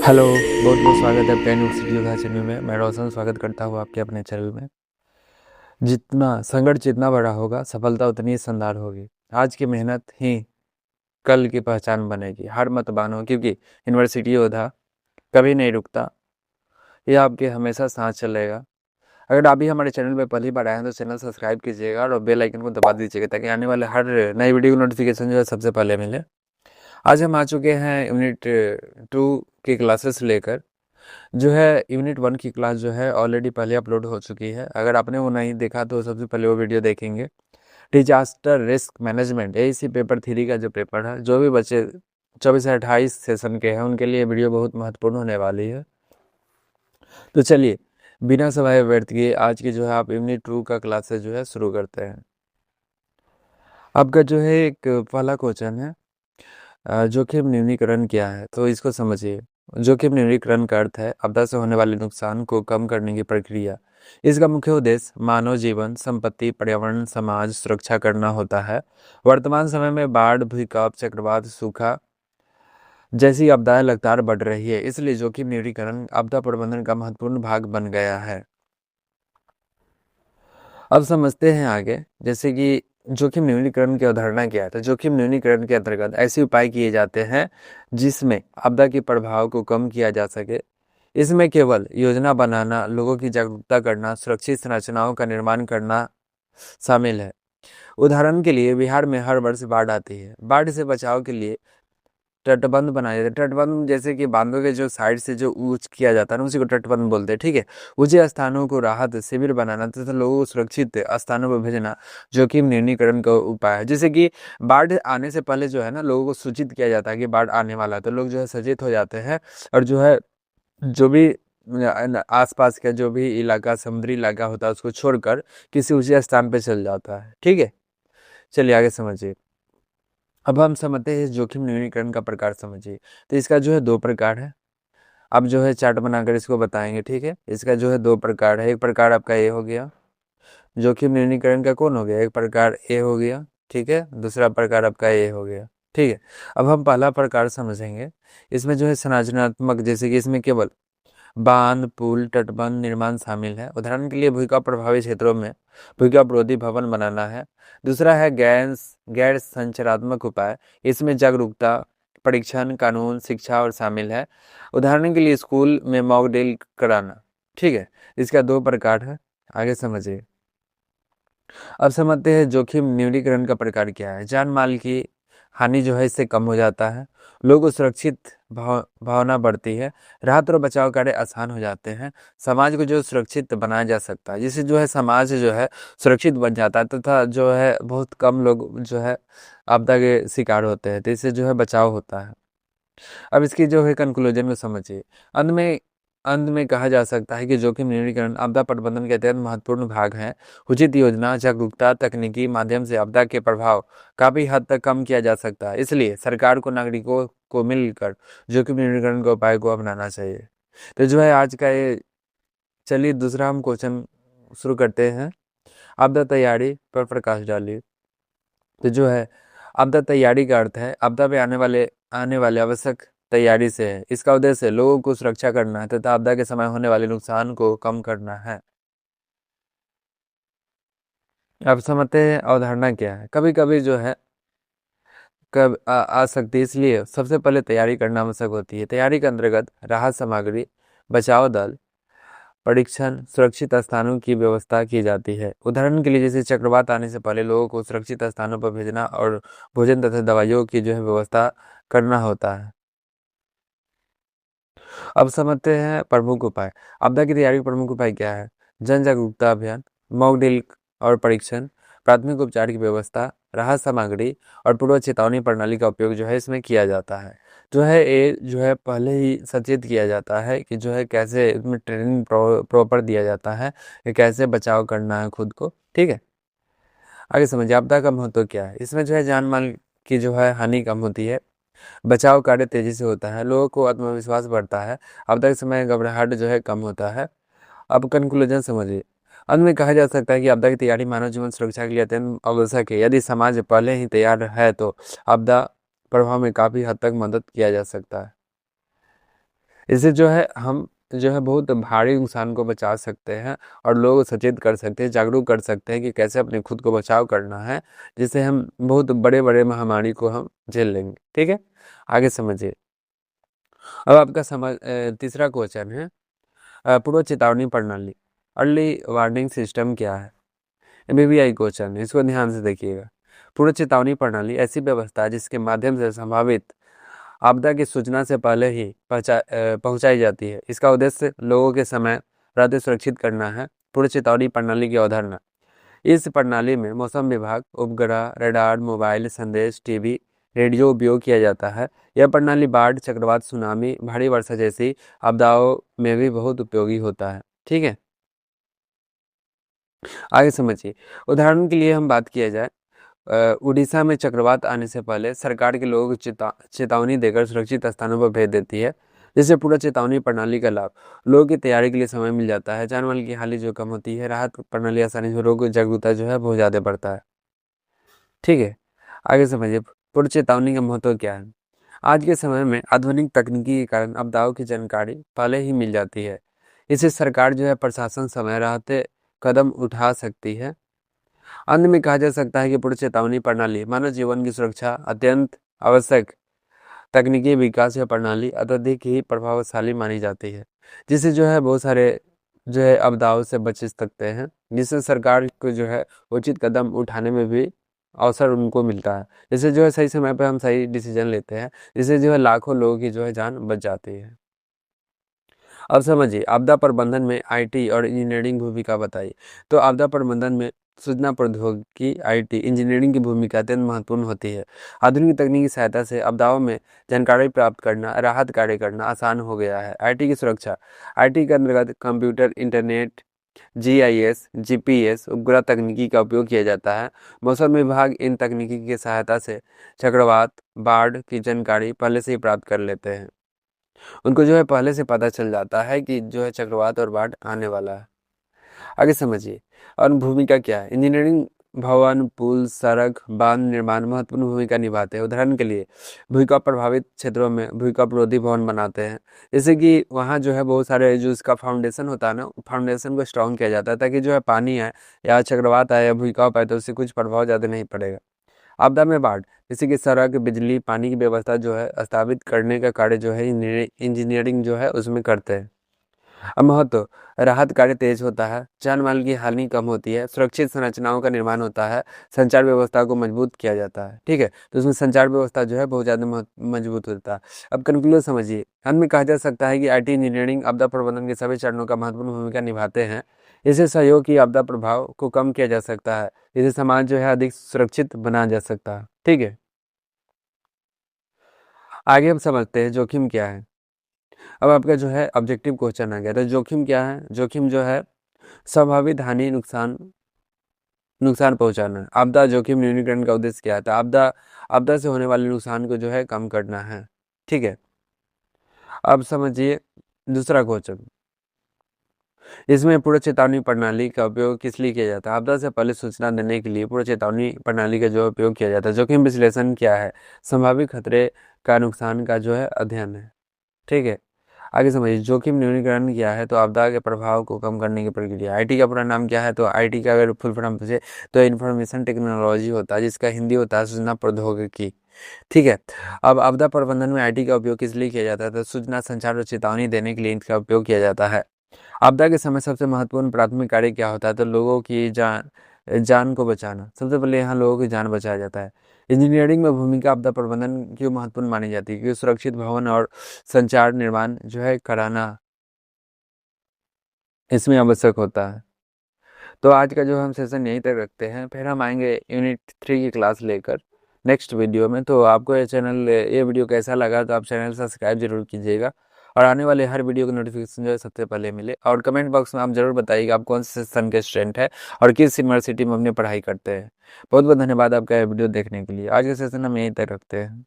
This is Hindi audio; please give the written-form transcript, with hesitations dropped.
हेलो। बहुत बहुत स्वागत है आपका न्यूज़ स्टूडियो का चैनल में। मैं रोशन स्वागत करता हूँ आपके अपने चैनल में। जितना संघर्ष जितना बड़ा होगा, सफलता उतनी ही शानदार होगी। आज की मेहनत ही कल की पहचान बनेगी। हार मत मानो, क्योंकि यूनिवर्सिटी योद्धा कभी नहीं रुकता। ये आपके हमेशा साथ चलेगा। अगर आप भी हमारे चैनल पे पहली बार आए हैं तो चैनल सब्सक्राइब कीजिएगा और बेल आइकन को दबा दीजिएगा, ताकि आने वाले हर नई वीडियो की नोटिफिकेशन जो है सबसे पहले मिले। आज हम आ चुके हैं यूनिट 2 की क्लासेस लेकर। जो है यूनिट 1 की क्लास जो है ऑलरेडी पहले अपलोड हो चुकी है। अगर आपने वो नहीं देखा तो सबसे पहले वो वीडियो देखेंगे। Disaster risk management, AC paper 3 का जो पेपर है, जो भी बच्चे 24 से 28 सेशन के हैं उनके लिए वीडियो बहुत महत्वपूर्ण होने वाली है। तो चलिए, बिना समय व्यर्थ किए आज की जो है आप यूनिट 2 का क्लासेस जो है शुरू करते हैं। आपका जो है एक पहला क्वेश्चन है, जोखिम न्यूनीकरण क्या है? तो इसको समझिए। जोखिम न्यूनीकरण का अर्थ है आपदा से होने वाले नुकसान को कम करने की प्रक्रिया। इसका मुख्य उद्देश्य मानव जीवन, संपत्ति, पर्यावरण, समाज सुरक्षा करना होता है। वर्तमान समय में बाढ़, भूकंप, चक्रवात, सूखा जैसी आपदाएं लगातार बढ़ रही है, इसलिए जोखिम न्यूनीकरण आपदा प्रबंधन का महत्वपूर्ण भाग बन गया है। अब समझते हैं आगे, जैसे कि जोखिम न्यूनीकरण की अवधारणा क्या है। तो जोखिम न्यूनीकरण के अंतर्गत ऐसे उपाय किए जाते हैं जिसमें आपदा के प्रभाव को कम किया जा सके। इसमें केवल योजना बनाना, लोगों की जागरूकता करना, सुरक्षित संरचनाओं का निर्माण करना शामिल है। उदाहरण के लिए बिहार में हर वर्ष बाढ़ आती है। बाढ़ से बचाव के लिए तटबंध बनाए जाते हैं। तटबंध जैसे कि बांधों के जो साइड से जो ऊंच किया जाता है ना, उसी को तटबंध बोलते हैं। ठीक है। ऊंचे स्थानों को राहत शिविर बनाना तथा लोगों को सुरक्षित स्थानों पर भेजना जोखिम न्यूनीकरण का उपाय है। जैसे कि बाढ़ आने से पहले जो है ना, लोगों को सूचित किया जाता है कि बाढ़ आने वाला है, तो लोग जो है सचेत हो जाते हैं और जो है जो भी आसपास का जो भी इलाका, समुद्री इलाका होता है, उसको छोड़कर किसी ऊंचे स्थान पे चल जाता है। ठीक है। चलिए आगे समझिए। अब हम समझते हैं जोखिम न्यूनीकरण का प्रकार समझिए। तो इसका जो है 2 प्रकार है। अब जो है चार्ट बनाकर इसको बताएंगे। ठीक है। इसका जो है 2 प्रकार है। एक प्रकार आपका ए हो गया, जोखिम न्यूनीकरण का कौन हो गया, एक प्रकार ए हो गया। ठीक है। दूसरा प्रकार आपका ए हो गया। ठीक है। अब हम पहला प्रकार समझेंगे। इसमें जो है संरचनात्मक, जैसे कि इसमें केवल बांध, पुल, तटबंध निर्माण शामिल है। उदाहरण के लिए भूकंप प्रभावित क्षेत्रों में भूकंप रोधी भवन बनाना है। दूसरा है गैर संरचनात्मक उपाय। इसमें जागरूकता, परीक्षण, कानून, शिक्षा और शामिल है। उदाहरण के लिए स्कूल में मॉक ड्रिल कराना। ठीक है। इसका 2 प्रकार है। आगे समझिए। अब समझते हैं जोखिम न्यूनीकरण का प्रकार क्या है। जान माल की हानि जो है इससे कम हो जाता है। लोगों को सुरक्षित भावना बढ़ती है। राहत और बचाव कार्य आसान हो जाते हैं। समाज को जो सुरक्षित बनाया जा सकता है, जिससे जो है समाज जो है सुरक्षित बन जाता है, तथा जो है बहुत कम लोग जो है आपदा के शिकार होते हैं, तो इससे जो है बचाव होता है। अब इसकी जो है कंक्लूजन को समझिए। अंत में अंत में कहा जा सकता है कि जोखिम न्यूनीकरण आपदा प्रबंधन के अत्यंत महत्वपूर्ण भाग है। उचित योजना, जागरूकता, तकनीकी माध्यम से आपदा के प्रभाव काफी हद तक कम किया जा सकता है। इसलिए सरकार को नागरिकों को मिलकर जोखिम न्यूनीकरण के उपाय को अपनाना चाहिए। तो जो है आज का ये, चलिए दूसरा हम क्वेश्चन शुरू करते हैं। आपदा तैयारी पर प्रकाश डालिए। तो जो है आपदा तैयारी का अर्थ है आपदा पे आने वाले आवश्यक तैयारी से है। इसका उद्देश्य लोगों को सुरक्षा करना है तथा आपदा के समय होने वाले नुकसान को कम करना है। अब समझते हैं अवधारणा क्या है। कभी कभी जो है कब आ सकती है, इसलिए सबसे पहले तैयारी करना आवश्यक होती है। तैयारी के अंतर्गत राहत सामग्री, बचाव दल, परीक्षण, सुरक्षित स्थानों की व्यवस्था की जाती है। उदाहरण के लिए जैसे चक्रवात आने से पहले लोगों को सुरक्षित स्थानों पर भेजना और भोजन तथा दवाइयों की जो है व्यवस्था करना होता है। अब समझते हैं प्रमुख उपाय। आपदा की तैयारी के प्रमुख उपाय क्या है। जन जागरूकता अभियान, मॉक ड्रिल और परीक्षण, प्राथमिक उपचार की व्यवस्था, राहत सामग्री और पूर्व चेतावनी प्रणाली का उपयोग जो है इसमें किया जाता है। जो है ये जो है पहले ही सचेत किया जाता है कि जो है कैसे इसमें ट्रेनिंग प्रॉपर दिया जाता है कि कैसे बचाव करना है खुद को। ठीक है। आगे समझिए आपदा का महत्व क्या है। इसमें जो है जान माल की जो है हानि कम होती है। बचाव कार्य तेजी से होता है। लोगों को आत्मविश्वास बढ़ता है। आपदा के समय घबराहट जो है कम होता है। अब कंक्लूजन समझिए। अंत में कहा जा सकता है कि आपदा की तैयारी मानव जीवन सुरक्षा के लिए अत्यंत आवश्यक है। यदि समाज पहले ही तैयार है तो आपदा प्रभाव में काफी हद तक मदद किया जा सकता है। इससे जो है हम जो है बहुत भारी नुकसान को बचा सकते हैं और लोगों को सचेत कर सकते हैं, जागरूक कर सकते हैं कि कैसे अपने खुद को बचाव करना है, जिससे हम बहुत बड़े बड़े महामारी को हम झेल लेंगे। ठीक है, आगे समझिए। अब आपका तीसरा क्वेश्चन है, पूर्व चेतावनी प्रणाली, अर्ली वार्निंग सिस्टम क्या है? बीबीआई क्वेश्चन है, इसको ध्यान से देखिएगा। पूर्व चेतावनी प्रणाली ऐसी व्यवस्था है जिसके माध्यम से संभावित आपदा की सूचना से पहले ही पहुंचाई जाती है। इसका उद्देश्य लोगों के समय रहते सुरक्षित करना है। पूर्व चेतावनी प्रणाली की अवधारणा, इस प्रणाली में मौसम विभाग, उपग्रह, रडार, मोबाइल संदेश, टीवी, रेडियो उपयोग किया जाता है। यह प्रणाली बाढ़, चक्रवात, सुनामी, भारी वर्षा जैसी आपदाओं में भी बहुत उपयोगी होता है। ठीक है, आगे समझिए। उदाहरण के लिए हम बात किया जाए, उड़ीसा में चक्रवात आने से पहले सरकार के लोगों को चेतावनी देकर सुरक्षित स्थानों पर भेज देती है, जिससे पूरा चेतावनी प्रणाली का लाभ लोगों की तैयारी के लिए समय मिल जाता है। जान माल की हानि जो कम होती है, राहत प्रणाली आसानी से लोगों की जागरूकता जो है बहुत ज़्यादा बढ़ता है। ठीक है, आगे समझिए। पूर्व चेतावनी का महत्व क्या है? आज के समय में आधुनिक तकनीकी के कारण आपदाओं की जानकारी पहले ही मिल जाती है। इससे सरकार जो है, प्रशासन समय रहते कदम उठा सकती है। अंत में कहा जा सकता है कि पूर्व चेतावनी प्रणाली मानव जीवन की सुरक्षा अत्यंत आवश्यक तकनीकी विकास या प्रणाली अत्यधिक ही प्रभावशाली मानी जाती है, जिससे जो है बहुत सारे जो है आपदाओं से बच सकते हैं, जिससे सरकार को जो है उचित कदम उठाने में भी अवसर उनको मिलता है। जिससे जो है सही समय पर हम सही डिसीजन लेते हैं, जिससे जो है लाखों लोगों की जो है जान बच जाती है। अब समझिए, आपदा प्रबंधन में आईटी और इंजीनियरिंग भूमिका बताइए। तो आपदा प्रबंधन में सूचना प्रौद्योगिकी, आईटी, इंजीनियरिंग की भूमिका अत्यंत महत्वपूर्ण होती है। आधुनिक तकनीकी सहायता से आपदाओं में जानकारी प्राप्त करना, राहत कार्य करना आसान हो गया है। आईटी की सुरक्षा, आईटी के अंतर्गत कंप्यूटर, इंटरनेट, जीआईएस, जीपीएस, उपग्रह तकनीकी का उपयोग किया जाता है। मौसम विभाग इन तकनीकी की सहायता से चक्रवात, बाढ़ की जानकारी पहले से ही प्राप्त कर लेते हैं। उनको जो है पहले से पता चल जाता है कि जो है चक्रवात और बाढ़ आने वाला है। आगे समझिए। और भूमिका क्या है? इंजीनियरिंग भवन, पुल, सड़क, बांध निर्माण महत्वपूर्ण भूमिका निभाते हैं। उदाहरण के लिए भूकंप प्रभावित क्षेत्रों में भूकंप रोधी भवन बनाते हैं, जैसे कि वहाँ जो है बहुत सारे जो इसका फाउंडेशन होता है ना, फाउंडेशन को स्ट्रॉन्ग किया जाता है ताकि जो है पानी आए या चक्रवात आए या भूकंप आए तो उससे कुछ प्रभाव ज़्यादा नहीं पड़ेगा। आपदा में बाढ़, जैसे कि सड़क, बिजली, पानी की व्यवस्था जो है स्थापित करने का कार्य जो है इंजीनियरिंग जो है उसमें करते हैं। अब महत्व, राहत कार्य तेज होता है, जान माल की हानि कम होती है, सुरक्षित संरचनाओं का निर्माण होता है, संचार व्यवस्था को मजबूत किया जाता है। ठीक है, तो उसमें संचार व्यवस्था जो है बहुत ज़्यादा मजबूत होता है। अब कंक्लूजन समझिए। अंत में कहा जा सकता है कि आईटी इंजीनियरिंग आपदा प्रबंधन के सभी चरणों का महत्वपूर्ण भूमिका निभाते हैं। इससे सहयोग की आपदा प्रभाव को कम किया जा सकता है, इससे समाज जो है अधिक सुरक्षित बनाया जा सकता है। ठीक है, आगे हम समझते हैं जोखिम क्या है। अब आपका जो है ऑब्जेक्टिव क्वेश्चन आ गया, तो जोखिम क्या है? जोखिम जो है संभावित हानि, नुकसान नुकसान पहुंचाना। आपदा जोखिम न्यूनीकरण का उद्देश्य क्या है? तो आपदा आपदा से होने वाले नुकसान को जो है कम करना है। ठीक है, अब समझिए दूसरा क्वेश्चन। इसमें पूर्व चेतावनी प्रणाली का उपयोग किस लिए किया जाता है? आपदा से पहले सूचना देने के लिए पूर्व चेतावनी प्रणाली का जो उपयोग किया जाता है। जोखिम विश्लेषण क्या है? संभावित खतरे का नुकसान का जो है अध्ययन है। ठीक है, आगे समझिए। जोखिम न्यूनीकरण क्या है? तो आपदा के प्रभाव को कम करने की प्रक्रिया। आईटी का पूरा नाम क्या है? तो आईटी का अगर फुल फॉर्म पूछे तो इंफॉर्मेशन टेक्नोलॉजी होता है, जिसका हिंदी होता है सूचना प्रौद्योगिकी। ठीक है, अब आपदा प्रबंधन में आईटी का उपयोग किस लिए किया जाता है? तो सूचना, संचार और चेतावनी देने के लिए इनका उपयोग किया जाता है। आपदा के समय सबसे महत्वपूर्ण प्राथमिक कार्य क्या होता है? तो लोगों की जान जान को बचाना। सबसे पहले यहाँ लोगों की जान बचाया जाता है। इंजीनियरिंग में भूमिका आपदा प्रबंधन क्यों महत्वपूर्ण मानी जाती है? क्योंकि सुरक्षित भवन और संचार निर्माण जो है कराना इसमें आवश्यक होता है। तो आज का जो हम सेशन यहीं तक रखते हैं, फिर हम आएंगे यूनिट 3 की क्लास लेकर नेक्स्ट वीडियो में। तो आपको ये वीडियो कैसा लगा तो आप चैनल सब्सक्राइब जरूर कीजिएगा, और आने वाले हर वीडियो का नोटिफिकेशन जो है सबसे पहले मिले। और कमेंट बॉक्स में आप जरूर बताइएगा आप कौन से सेशन के स्टूडेंट है और किस यूनिवर्सिटी में अपनी पढ़ाई करते हैं। बहुत बहुत धन्यवाद आपका ये वीडियो देखने के लिए। आज का सेशन हम यहीं तक रखते हैं।